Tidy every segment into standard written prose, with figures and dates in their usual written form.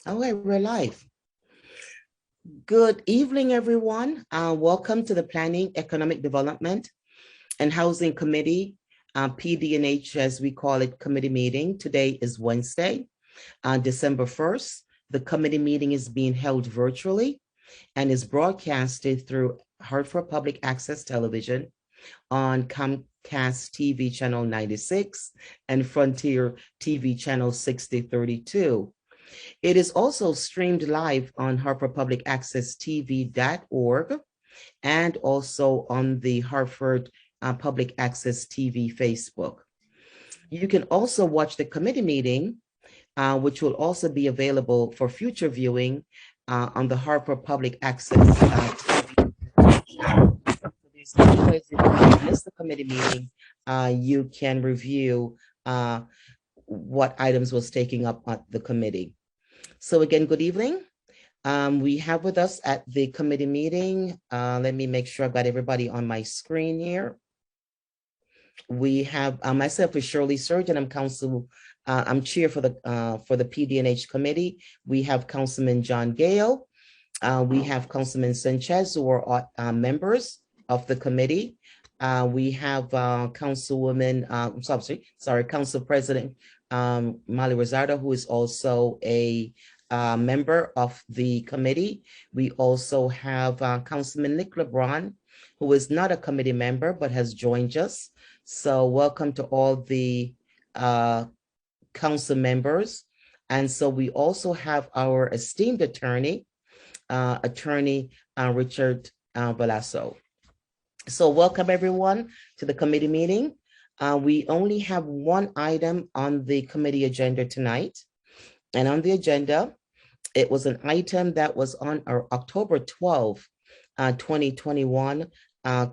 Okay, we're live. Good evening, everyone. Welcome to the Planning, Economic Development, and Housing Committee, PDNH as we call it, committee meeting. Today is Wednesday, December 1st. The committee meeting is being held virtually and is broadcasted through Hartford Public Access Television on Comcast TV channel 96 and Frontier TV channel 6032. It is also streamed live on hartfordpublicaccesstv.org and also on the Hartford Public Access TV Facebook. You can also watch the committee meeting, which will also be available for future viewing on the Hartford Public Access TV. So there's no ways if you miss the committee meeting, you can review what items was taking up at the committee. So again, good evening. We have with us at the committee meeting, let me make sure I've got everybody on my screen here. We have myself is Shirley Surgeon. I'm chair for the PDNH committee. We have Councilman John Gale. We have Councilman Sanchez, who are members of the committee. We have Councilwoman, Council President Molly Rosado, who is also a member of the committee. We also have Councilman Nick LeBron, who is not a committee member, but has joined us. So welcome to all the council members. And so we also have our esteemed attorney, Richard Velasco. So welcome everyone to the committee meeting. We only have one item on the committee agenda tonight. And on the agenda, it was an item that was on our October 12, 2021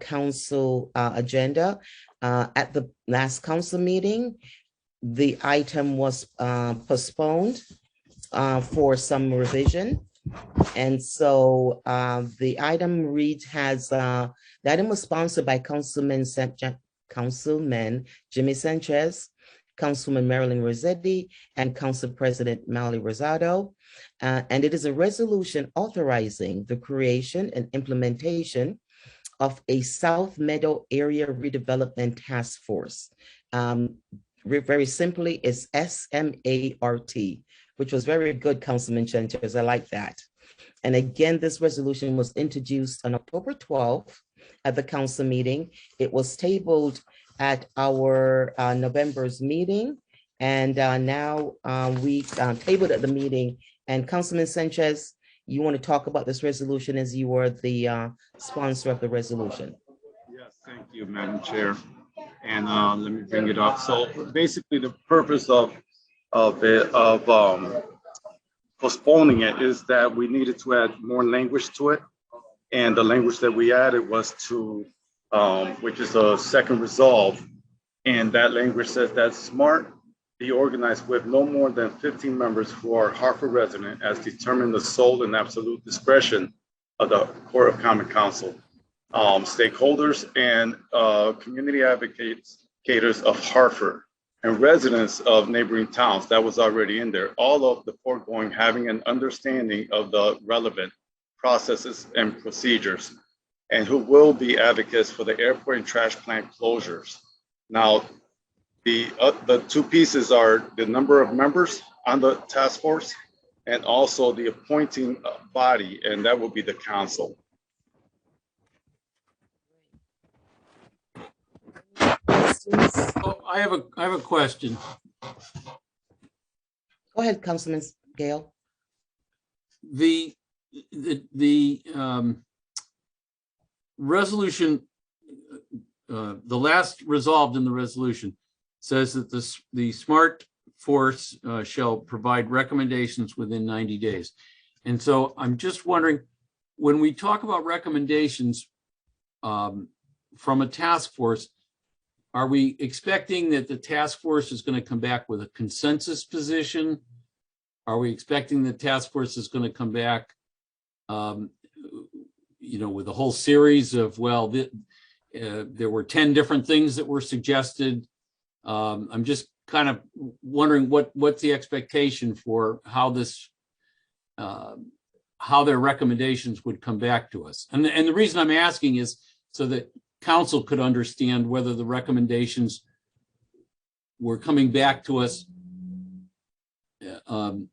council agenda. At the last council meeting, the item was postponed for some revision. And so the item reads the item was sponsored by Councilman Jimmy Sanchez, Councilman Marilyn Rossetti, and Council President Molly Rosado. And it is a resolution authorizing the creation and implementation of a South Meadow Area Redevelopment Task Force. Very simply, it's SMART, which was very good, Councilman Sanchez. I like that. And again, this resolution was introduced on October 12th at the council meeting. It was tabled at our November's meeting. And now we tabled at the meeting. And Councilman Sanchez, you want to talk about this resolution as you were the sponsor of the resolution. Yes, thank you, Madam Chair. And let me bring it up. So basically the purpose of postponing it is that we needed to add more language to it. And the language that we added was to, which is a second resolve. And that language says that SMART be organized with no more than 15 members who are Hartford resident as determined the sole and absolute discretion of the Court of Common Council, stakeholders and community advocates of Hartford and residents of neighboring towns. That was already in there. All of the foregoing having an understanding of the relevant processes and procedures, and who will be advocates for the airport and trash plant closures. Now, the two pieces are the number of members on the task force and also the appointing body, and that will be the council. Oh, I have a question. Go ahead, Councilman Gale. The resolution, the last resolved in the resolution says that the SMART force shall provide recommendations within 90 days. And so I'm just wondering, when we talk about recommendations from a task force, are we expecting that the task force is going to come back with a consensus position? Are we expecting the task force is going to come back, with a whole series of, there were 10 different things that were suggested? I'm just kind of wondering what's the expectation for how this how their recommendations would come back to us. And the reason I'm asking is so that council could understand whether the recommendations were coming back to us. I'm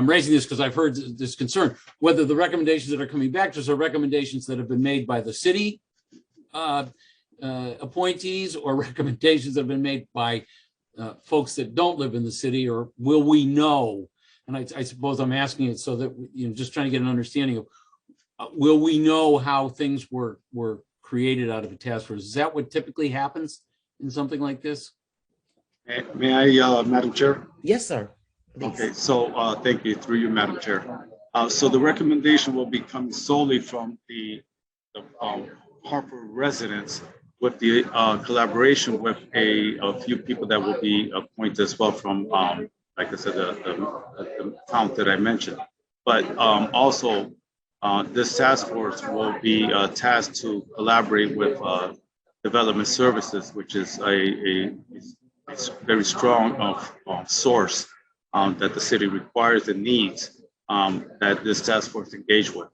raising this because I've heard this concern, whether the recommendations that are coming back to us are recommendations that have been made by the city appointees or recommendations that have been made by folks that don't live in the city, or will we know? And I suppose I'm asking it so that, just trying to get an understanding of, will we know how things were created out of a task force? Is that what typically happens in something like this? May I, Madam Chair? Yes, sir. Please. Okay, so thank you, through you, Madam Chair. So the recommendation will be coming solely from the Hartford residents, with the collaboration with a few people that will be appointed as well from, like I said, the town that I mentioned. But also, this task force will be tasked to collaborate with development services, which is a very strong source that the city requires and needs that this task force engage with.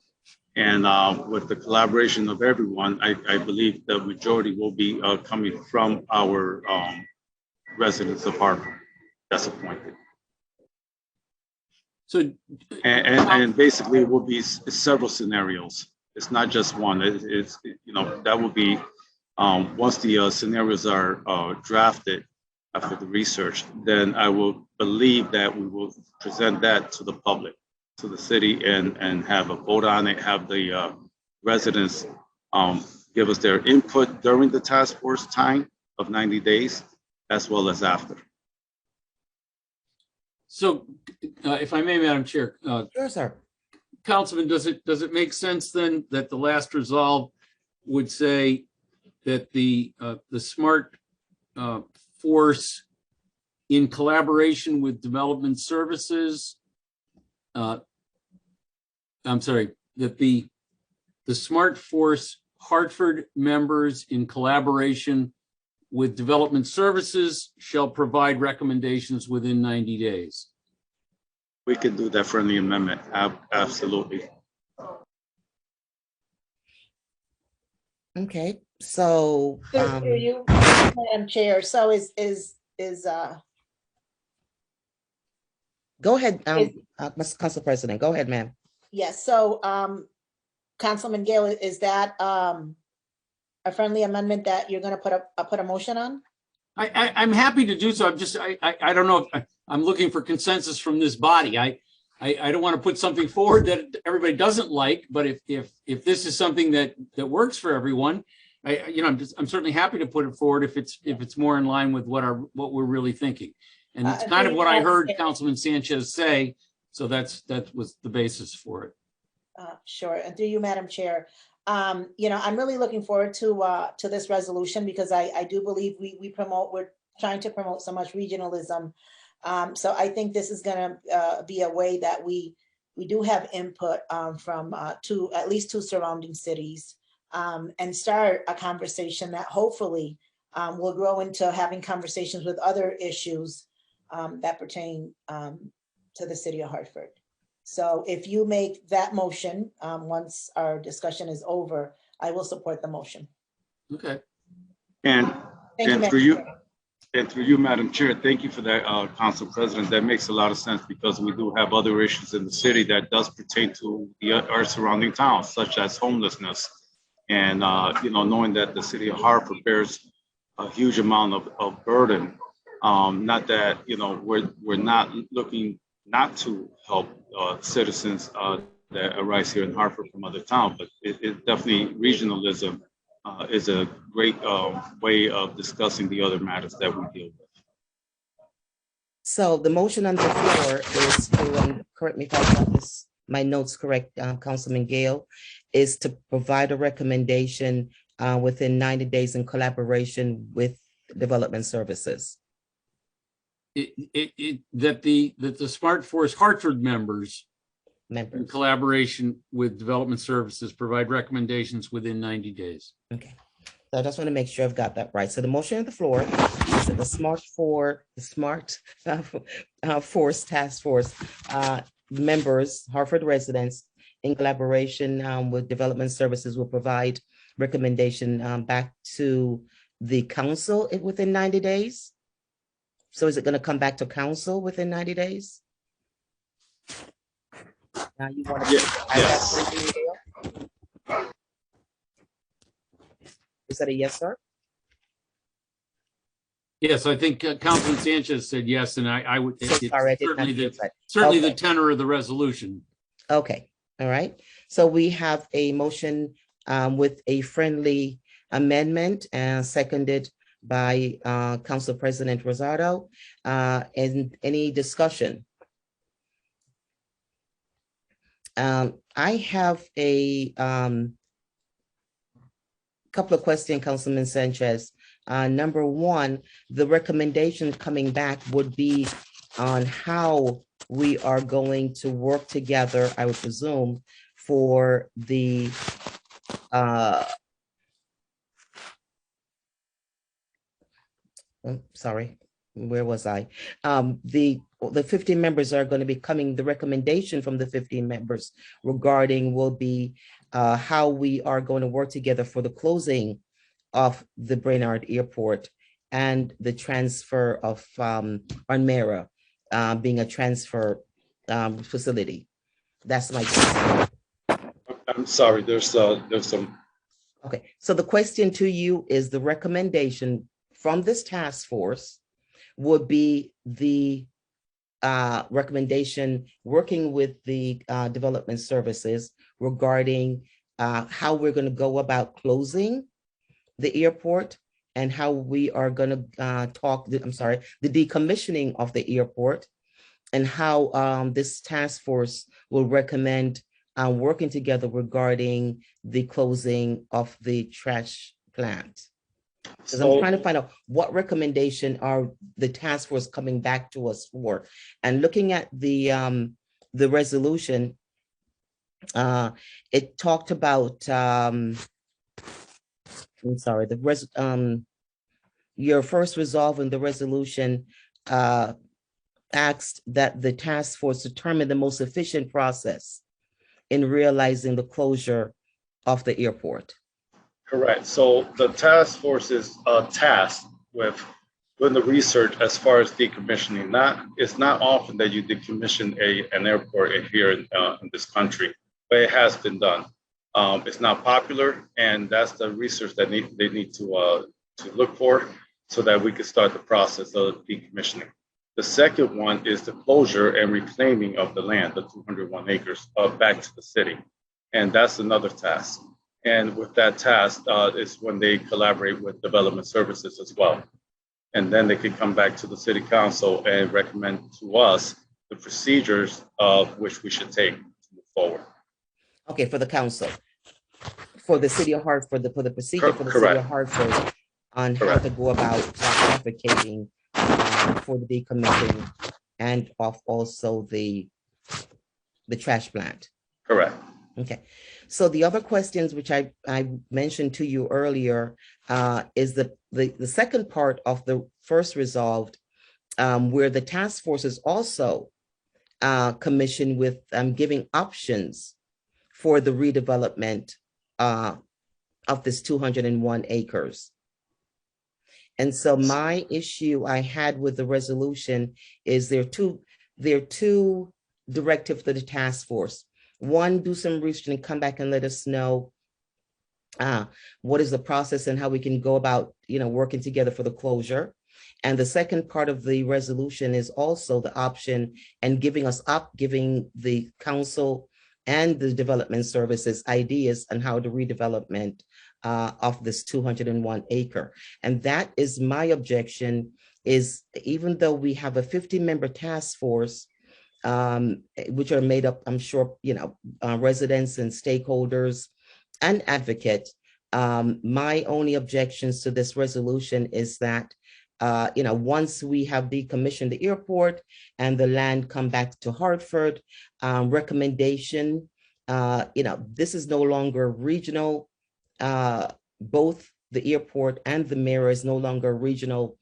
And with the collaboration of everyone, I believe the majority will be coming from our residents of Hartford that's appointed. So, and basically it will be several scenarios. It's not just one. It's that will be once the scenarios are drafted after the research, then I will believe that we will present that to the public, to the city, and have a vote on it, have the residents give us their input during the task force time of 90 days, as well as after. So if I may, Madam Chair. Sure, sir. Councilman, does it make sense then that the last resolve would say that the SMART force, in collaboration with development services, I'm sorry, that the SMART force Hartford members, in collaboration with development services, shall provide recommendations within 90 days? We can do that friendly amendment. Absolutely. Okay, so Through you, Madam Chair. So go ahead, Council President. Go ahead, ma'am. yes. So Councilman Gale, is that a friendly amendment that you're going to put a motion on? I'm happy to do so. I don't know if I'm looking for consensus from this body. I don't want to put something forward that everybody doesn't like, but if this is something that works for everyone, I'm certainly happy to put it forward if it's more in line with what we're really thinking. And it's kind of what I heard Councilman Sanchez say. So that was the basis for it. Sure. And through you, Madam Chair, I'm really looking forward to this resolution, because I do believe we're trying to promote so much regionalism. So I think this is going to be a way that we do have input from at least two surrounding cities, and start a conversation that hopefully will grow into having conversations with other issues that pertain to the city of Hartford. So if you make that motion, once our discussion is over, I will support the motion. Okay. And through you, Madam Chair, thank you for that, Council President. That makes a lot of sense, because we do have other issues in the city that does pertain to our surrounding towns, such as homelessness. And, knowing that the city of Hartford bears a huge amount of burden. Not that, we're not looking not to help citizens that arise here in Hartford from other towns, but it definitely, regionalism is a great way of discussing the other matters that we deal with. So the motion on the floor is to, correct me if I got my notes correct, Councilman Gale, is to provide a recommendation within 90 days in collaboration with development services. That the SMART Force Hartford members, in collaboration with development services, provide recommendations within 90 days. Okay. So I just want to make sure I've got that right. So the motion on the floor is that the Smart Force Task Force members, Hartford residents, in collaboration with Development Services, will provide recommendation back to the council within 90 days. So is it going to come back to council within 90 days? Now you want to add that to the deal? Is that a yes, sir? Yes, I think Councilman Sanchez said yes, and I would. So sorry, I did not certainly hear the that. certainly Okay. the tenor of the resolution. Okay, all right. So we have a motion with a friendly amendment seconded by Council President Rosado. And any discussion? I have a couple of questions, Councilman Sanchez. Number one, the recommendation coming back would be on how we are going to work together, I would presume, for the sorry, where was I? The 15 members are going to be coming, the recommendation from the 15 members regarding will be how we are going to work together for the closing of the Brainerd Airport and the transfer of Armera being a transfer facility. That's my question. I'm sorry, there's some. Okay, so the question to you is the recommendation from this task force would be the recommendation working with the development services regarding how we're going to go about closing the airport and how we are going to the decommissioning of the airport, and how this task force will recommend working together regarding the closing of the trash plant. Because I'm trying to find out what recommendation are the task force coming back to us for. And looking at the resolution, it talked about I'm sorry, your first resolve in the resolution asked that the task force determine the most efficient process in realizing the closure of the airport. Correct. So the task force is tasked with doing the research as far as decommissioning. It's not often that you decommission an airport here in this country, but it has been done. It's not popular, and that's the research that they need to look for so that we can start the process of decommissioning. The second one is the closure and reclaiming of the land, the 201 acres, back to the city. And that's another task. And with that task is when they collaborate with development services as well. And then they can come back to the city council and recommend to us the procedures of which we should take to move forward. Okay, for the council, for the city of Hartford, for the procedure for the Correct. city of Hartford on how to go about advocating for the decommissioning and of also the trash plant. Correct. Okay, so the other questions which I mentioned to you earlier is the second part of the first resolved, where the task force is also commissioned with giving options for the redevelopment of this 201 acres. And so my issue I had with the resolution is there are two directives to the task force. One, do some research and come back and let us know what is the process and how we can go about, working together for the closure. And the second part of the resolution is also the option and giving the council and the development services ideas on how the redevelopment of this 201 acre. And that is my objection, is even though we have a 50-member task force, which are made up, I'm sure, residents and stakeholders and advocates. My only objections to this resolution is that, once we have decommissioned the airport and the land come back to Hartford, this is no longer regional. Both the airport and the mayor is no longer regional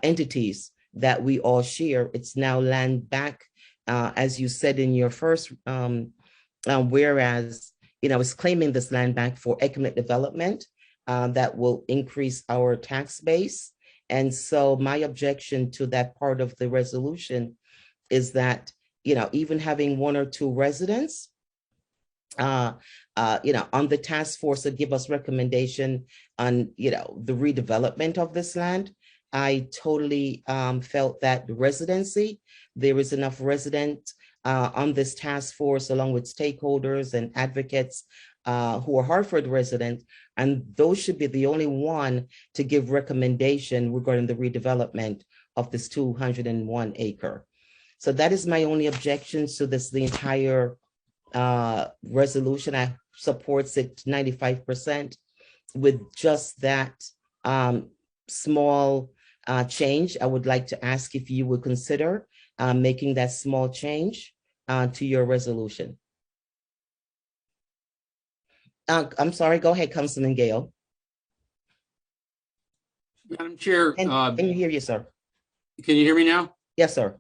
entities that we all share. It's now land back, as you said in your first whereas, is claiming this land back for economic development that will increase our tax base. And so my objection to that part of the resolution is that, even having one or two residents, on the task force to give us recommendation on, the redevelopment of this land, I totally felt that the residency, there is enough resident on this task force, along with stakeholders and advocates who are Hartford residents, and those should be the only one to give recommendation regarding the redevelopment of this 201 acre. So that is my only objection to this, the entire resolution. I supports it 95% with just that small change. I would like to ask if you would consider making that small change to your resolution. I'm sorry, go ahead, Councilman Gale. Madam Chair. Can you hear you, sir? Can you hear me now? Yes, sir.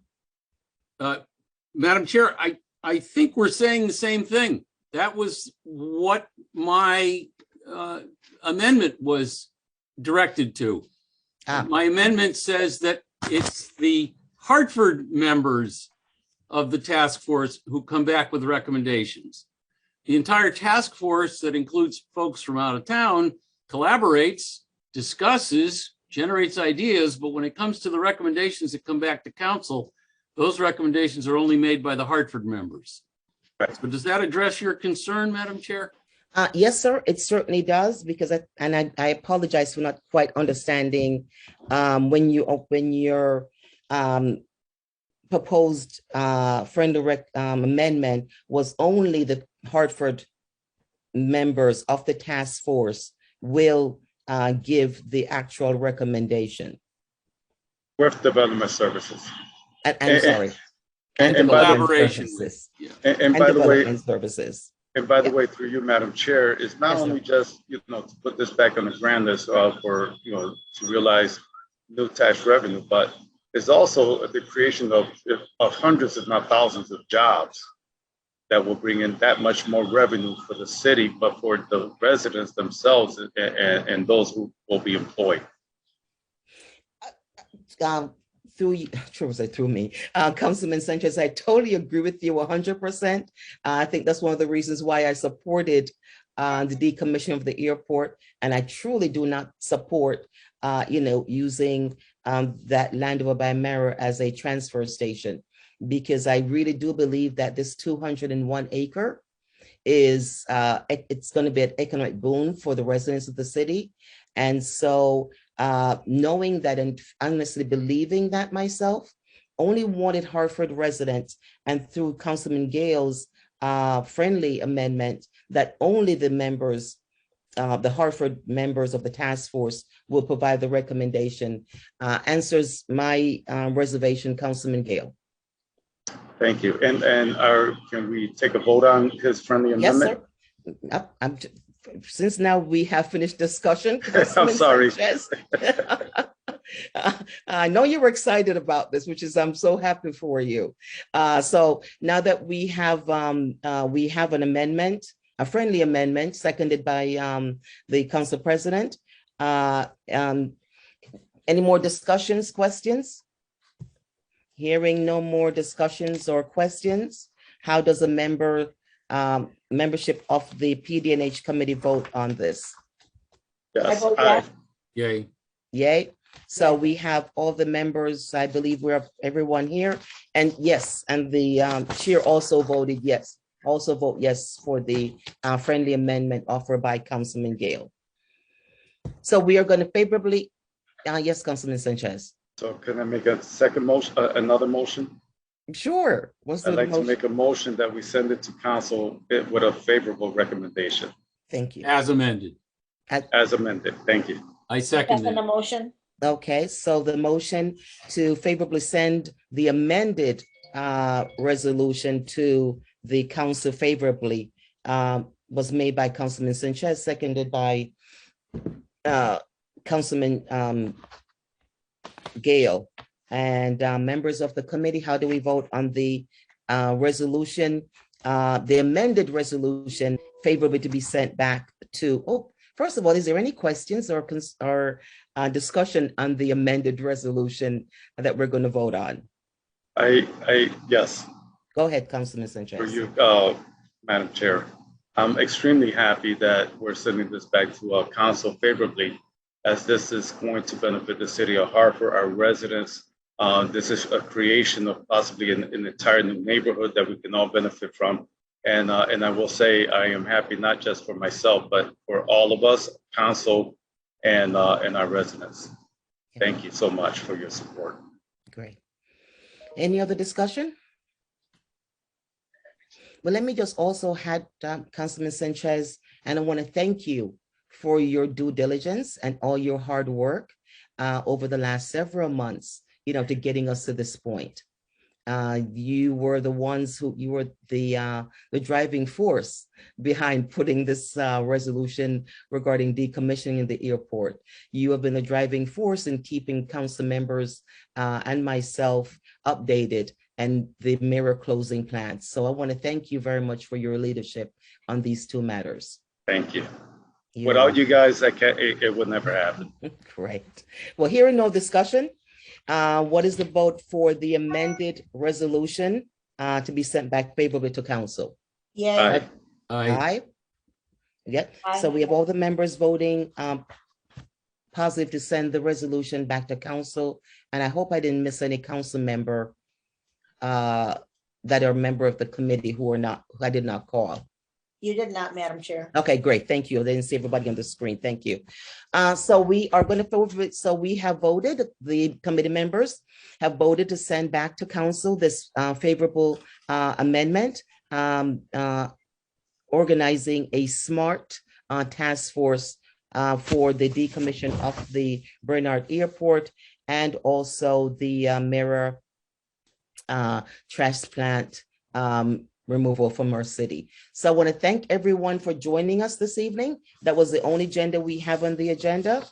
Madam Chair, I think we're saying the same thing. That was what my amendment was directed to. My amendment says that it's the Hartford members of the task force who come back with recommendations. The entire task force that includes folks from out of town collaborates, discusses, generates ideas, but when it comes to the recommendations that come back to council, those recommendations are only made by the Hartford members. Right. So does that address your concern, Madam Chair? Yes, sir, it certainly does, because I apologize for not quite understanding when your proposed friendly amendment was only the Hartford members of the task force will give the actual recommendation. With development services. I'm sorry. And collaboration. And by the way, services. And by the way, through you, Madam Chair, it's not only just, to put this back on the grand list for, to realize new tax revenue, but it's also the creation of hundreds, if not thousands of jobs that will bring in that much more revenue for the city, but for the residents themselves and those who will be employed. Through me, Councilman Sanchez, I totally agree with you 100%. I think that's one of the reasons why I supported the decommissioning of the airport, and I truly do not support, using that land over by Mara as a transfer station, because I really do believe that this 201 acre is it's going to be an economic boon for the residents of the city, and so. Knowing that and honestly believing that myself, only wanted Hartford residents, and through Councilman Gale's friendly amendment, that only the members, the Hartford members of the task force will provide the recommendation, answers my reservation, Councilman Gale. Thank you. And can we take a vote on his friendly amendment? Yes, sir. Since now we have finished discussion. I'm sorry. I know you were excited about this, which is I'm so happy for you. So now that we have an amendment, a friendly amendment, seconded by the council president. Any more discussions, questions? Hearing no more discussions or questions, how does a membership of the PD&H committee vote on this? Yes, I vote yes. Yay. Yay. So we have all the members, I believe we're everyone here. And yes, and the chair also voted yes. Also vote yes for the friendly amendment offered by Councilman Gale. So we are going to favorably, yes, Councilman Sanchez. So can I make a second motion, another motion? Sure. I'd like to make a motion that we send it to council with a favorable recommendation. Thank you. As amended. As amended. Thank you. I second The it. motion. Okay, so the motion to favorably send the amended resolution to the council favorably was made by Councilman Sanchez, seconded by Councilman Gale. And members of the committee, how do we vote on the resolution, the amended resolution favorably to be sent back to, first of all, is there any questions or discussion on the amended resolution that we're going to vote on? Yes. Go ahead, Councilman Sanchez. For you, Madam Chair, I'm extremely happy that we're sending this back to council favorably, as this is going to benefit the city of Hartford, our residents. This is a creation of possibly an entire new neighborhood that we can all benefit from. And I will say I am happy not just for myself, but for all of us, council, and our residents. Thank you so much for your support. Great. Any other discussion? Well, let me just also add, Councilman Sanchez, and I want to thank you for your due diligence and all your hard work over the last several months, to getting us to this point. You were the ones you were the driving force behind putting this resolution regarding decommissioning the airport. You have been the driving force in keeping council members and myself updated and the mirror closing plans. So I want to thank you very much for your leadership on these two matters. Thank you. Without you guys, it would never happen. Great. Well, hearing no discussion, what is the vote for the amended resolution to be sent back favorably to council? Yeah. Aye. Yeah. So we have all the members voting positive to send the resolution back to council. And I hope I didn't miss any council member that are a member of the committee who I did not call. You did not, Madam Chair. Okay, great. Thank you. I didn't see everybody on the screen. Thank you. So we are going to vote. So we have voted, the committee members have voted to send back to council this favorable amendment, organizing a SMART task force for the decommission of the Bernard Airport and also the mirror trash plant removal from our city. So I want to thank everyone for joining us this evening. That was the only agenda we have on the agenda.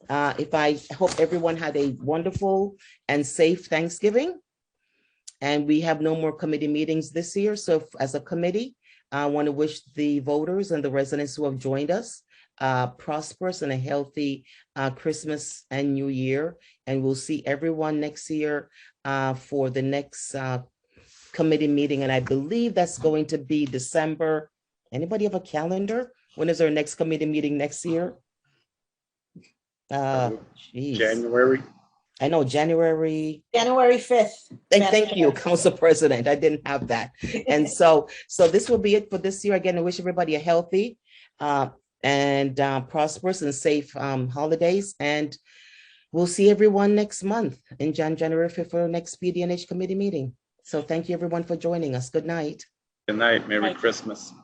I hope everyone had a wonderful and safe Thanksgiving. And we have no more committee meetings this year. So as a committee, I want to wish the voters and the residents who have joined us prosperous and a healthy Christmas and New Year. And we'll see everyone next year for the next committee meeting, and I believe that's going to be December. Anybody have a calendar? When is our next committee meeting next year? January. I know January 5th. Thank you, Council President. I didn't have that. And so this will be it for this year. Again, I wish everybody a healthy and prosperous and safe holidays. And we'll see everyone next month in January 5th for our next PDNH committee meeting. So thank you everyone for joining us. Good night. Good night. Merry Christmas.